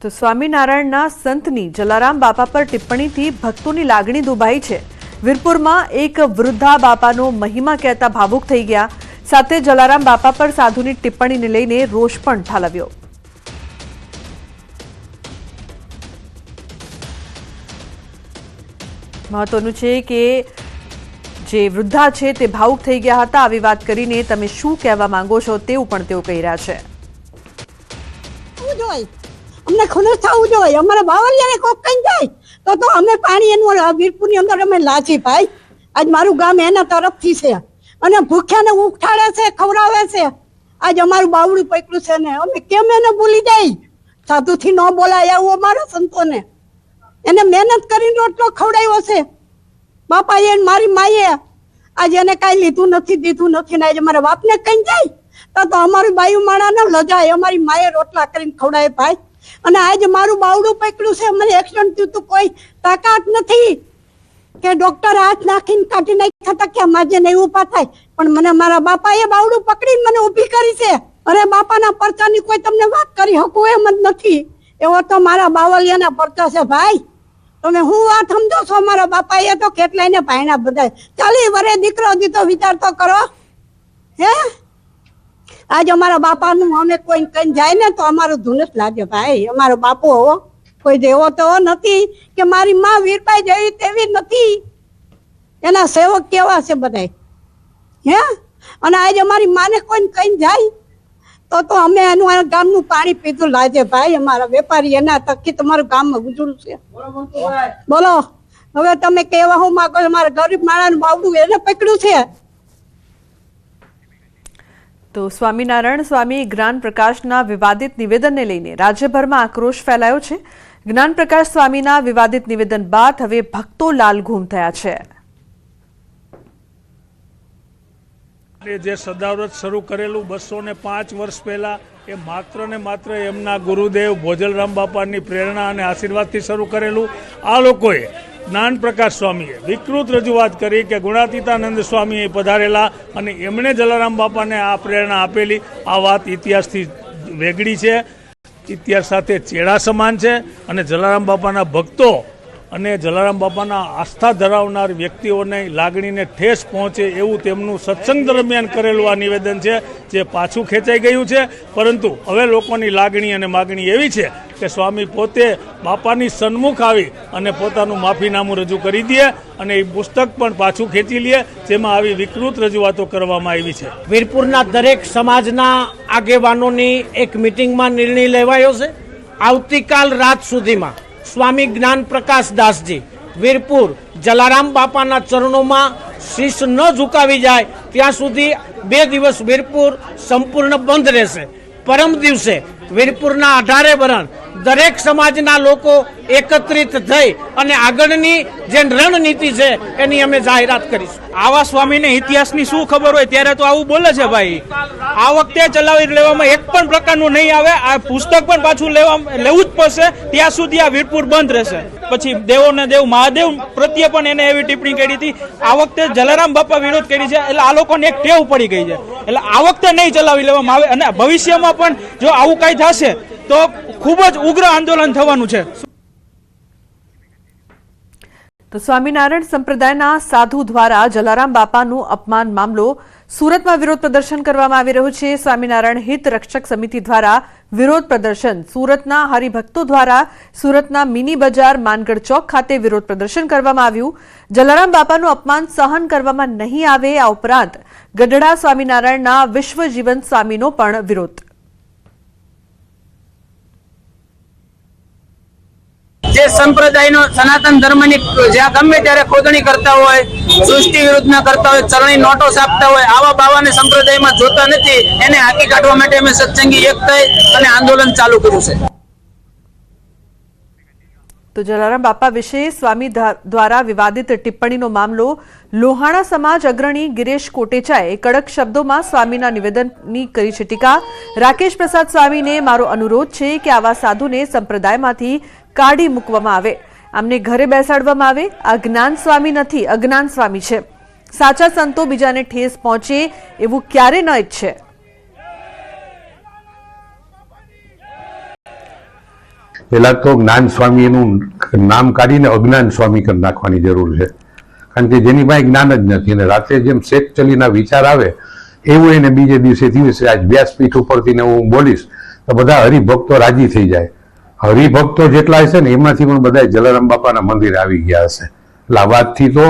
તો સ્વામિનારાયણના સંતની જલારામ બાપા પર ટિપ્પણીથી ભક્તોની લાગણી દુભાઈ છે। વીરપુરમાં એક વૃદ્ધા બાપાનો મહિમા કહેતા ભાવુક થઈ ગયા, સાથે જલારામ બાપા પર સાધુની ટિપ્પણીને લઈને રોષ પણ ઠાલવ્યો। મહત્વનું છે કે જે વૃદ્ધા છે તે ભાવુક થઈ ગયા હતા। આવી વાત કરીને તમે શું કહેવા માંગો છો તેવું પણ તેઓ કહી રહ્યા છે। અમને ખુલ્લું થવું જોઈએ। અમારા બાવળિયાને કોક કઈ જાય તો અમે પાણી એનું વીરપુરની અંદર અમે લાચી ભાઈ। આજ મારું ગામ એના તરફથી છે અને ભૂખ્યાને ઉઠાડે છે, ખવડાવે છે। આજ અમારું બાવળું પકડ્યું છે ને અમે કેમ એને ભૂલી જાય? સાધુથી ન બોલાય આવું અમારા સંતોને। એને મહેનત કરીને રોટલો ખવડાવ્યો છે બાપાએ, મારી માએ। આજ એને કાંઈ લીધું નથી, દીધું નથી ને આજ અમારા બાપને કઈ જાય તો અમારી બાયુ માણાને લજાય। અમારી માએ રોટલા કરીને ખવડાવે ભાઈ। અને આજ મારું બાવડું પકડ્યું છે, મને એક્સિડન્ટ થયું તો કોઈ તાકાત નથી કે ડોક્ટર હાથ નાખીને કાઢી નાખ્યા હતા કે માજે નહીં ઊભા થાય, પણ મને મારા બાપાએ બાવડું પકડીને મને ઊભી કરી છે। અરે બાપાના પરચાની કોઈ તમને વાત કરી શકું એમ જ નથી। એવો તો મારા બાવલિયાના પરચા છે ભાઈ। તમે હું વાત સમજો છો? મારા બાપાએ તો કેટલાયને ભાઈના બધા 40 વર્ષે દીકરો દીધો, વિચાર તો કરો હે। આજ અમારા બાપાનું અમે કોઈ કઈ જાય ને તો અમારું ધૂનસ લાગે ભાઈ। અમારો બાપો કોઈ જેવો તો નથી કે મારી માં વીરબાઈ જેવી તેવી નથી। એના સેવક કેવા છે બધા હે। અને આજ અમારી માને કોઈ કઈ જાય તો અમે એનું ગામનું પાણી પીધું લાગે ભાઈ। અમારા વેપારી એના તકી તમારું ગામમાં ગુજરું છે। બોલો હવે તમે કેવા હું માંગો? મારા ગરીબ માણસનું બાવડું એને પકડ્યું છે। તો સ્વામિનારાયણ સ્વામી જ્ઞાન પ્રકાશના વિવાદિત નિવેદનને લઈને રાજ્યભરમાં આક્રોશ ફેલાયો છે। જ્ઞાન પ્રકાશ સ્વામીના વિવાદિત નિવેદન બાદ હવે ભક્તો લાલઘૂમ થયા છે। જે સદાવ્રત શરૂ કરેલું 205 વર્ષ પહેલા એ માત્ર ને માત્ર એમના ગુરુદેવ ભોજલરામ બાપાની પ્રેરણા અને આશીર્વાદથી શરૂ કરેલું। આ લોકોએ જ્ઞાન પ્રકાશ સ્વામીએ વિકૃત રજૂઆત કરી કે ગુણાતીતાનંદ સ્વામી પધારેલા અને એમણે જલારામ બાપાને આ પ્રેરણા આપેલી। આ વાત ઇતિહાસથી વેગળી છે, ઇતિહાસ સાથે ચેડા સમાન છે અને જલારામ બાપાના ભક્તો અને જલારામ બાપાના આસ્થા ધરાવનાર વ્યક્તિઓને લાગણીને ઠેસ પહોંચે એવું તેમનું સત્સંગ દરમિયાન કરેલું આ નિવેદન છે, જે પાછું ખેંચાઈ ગયું છે। પરંતુ હવે લોકોની લાગણી અને માગણી એવી છે કે સ્વામી પોતે બાપાની સન્મુખ આવી અને પોતાનું માફીનામું રજૂ કરી દે અને એ પુસ્તક પણ પાછું ખેંચી લે, જેમાં આવી વિકૃત રજૂઆતો કરવામાં આવી છે। વીરપુરના દરેક સમાજના આગેવાનોની એક મિટિંગમાં નિર્ણય લેવાયો છે। આવતીકાલ રાત સુધીમાં સ્વામી જ્ઞાન પ્રકાશ દાસજી વીરપુર જલારામ બાપાના ચરણોમાં શીશ ન ઝુકાવી જાય ત્યાં સુધી 2 દિવસ વીરપુર સંપૂર્ણ બંધ રહેશે। પરમ દિવસે વીરપુરના 18 વરણ દરેક સમાજના લોકો એકત્રિત થઈ અને આગળની જે રણનીતિ છે એની અમે જાહેરાત કરીશું। આવા સ્વામીને ઇતિહાસની શું ખબર હોય ત્યારે તો આવું બોલે છે ભાઈ। આ વખતે ચલાવી લેવામાં એક પણ પ્રકારનું નહીં આવે। આ પુસ્તક પણ પાછું લેવું જ પડશે, ત્યાં સુધી આ વીરપુર બંધ રહેશે। પછી દેવોને દેવ મહાદેવ પ્રત્યે પણ એને એવી ટિપ્પણી કરી હતી। આ વખતે જલારામ બાપા વિરોધ કરી છે એટલે આ લોકોને એક ટેવ પડી ગઈ છે, એટલે આ વખતે નહીં ચલાવી લેવામાં આવે અને ભવિષ્યમાં પણ જો આવું કઈ થશે તો ખૂબ જ ઉગ્ર આંદોલન થવાનું છે। તો સ્વામિનારાયણ સંપ્રદાયના સાધુ દ્વારા જલારામ બાપાનું અપમાન મામલો સુરતમાં વિરોધ પ્રદર્શન કરવામાં આવી રહ્યું છે। સ્વામિનારાયણ હિત રક્ષક સમિતિ દ્વારા વિરોધ પ્રદર્શન સુરતના હરિભક્તો દ્વારા સુરતના મિની બજાર માનગઢ ચોક ખાતે વિરોધ પ્રદર્શન કરવામાં આવ્યું। જલારામ બાપાનું અપમાન સહન કરવામાં નહીં આવે, આ ઉપરાંત ગઢડા સ્વામિનારાયણના વિશ્વજીવન સ્વામીનો પણ વિરોધ। જે સંપ્રદાયનો સનાતન ધર્મની જ્યાં ગમે ત્યારે ખોદણી કરતા હોય, સૃષ્ટિ વિરુદ્ધના કરતા હોય, ચરણી નોટો છાપતા હોય, આવા બાવાને સંપ્રદાયમાં જોતા નથી। એને હાકી કાઢવા માટે અમે સત્સંગી એક થઈ અને આંદોલન ચાલુ કર્યું છે। તો જલારામ બાપા વિશે સ્વામી દ્વારા વિવાદિત ટિપ્પણીનો મામલો લોહાણા સમાજ અગ્રણી ગિરીશ કોટેચાએ કડક શબ્દોમાં સ્વામીના નિવેદનની કરી છે ટીકા। રાકેશ પ્રસાદ સ્વામીને મારો અનુરોધ છે કે આવા સાધુને સંપ્રદાયમાંથી કાઢી મૂકવામાં આવે, આમને ઘરે બેસાડવામાં આવે। આ જ્ઞાન સ્વામી નથી, અજ્ઞાન સ્વામી છે। સાચા સંતો બીજાને ઠેસ પહોંચે એવું ક્યારે ન ઈચ્છે। પેલા તો જ્ઞાન સ્વામી એનું નામ કાઢીને અજ્ઞાન સ્વામી કરી નાખવાની જરૂર છે, કારણ કે જેની પાસે જ્ઞાન જ નથી. અને રાતે જેમ શેખ ચલીના વિચાર આવે એવું એને બીજે દિવસે આજ વ્યાસપીઠ ઉપરથી ને હું બોલીશ તો બધા હરિભક્તો રાજી થઈ જાય. હરિભક્તો જેટલા હશે ને એમાંથી પણ બધા જલારામ બાપાના મંદિરે આવી ગયા હશે. એટલે આ વાતથી તો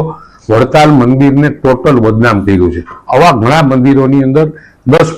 વડતાલ મંદિરને ટોટલ બદનામ કર્યું છે. આવા ઘણા મંદિરોની અંદર 10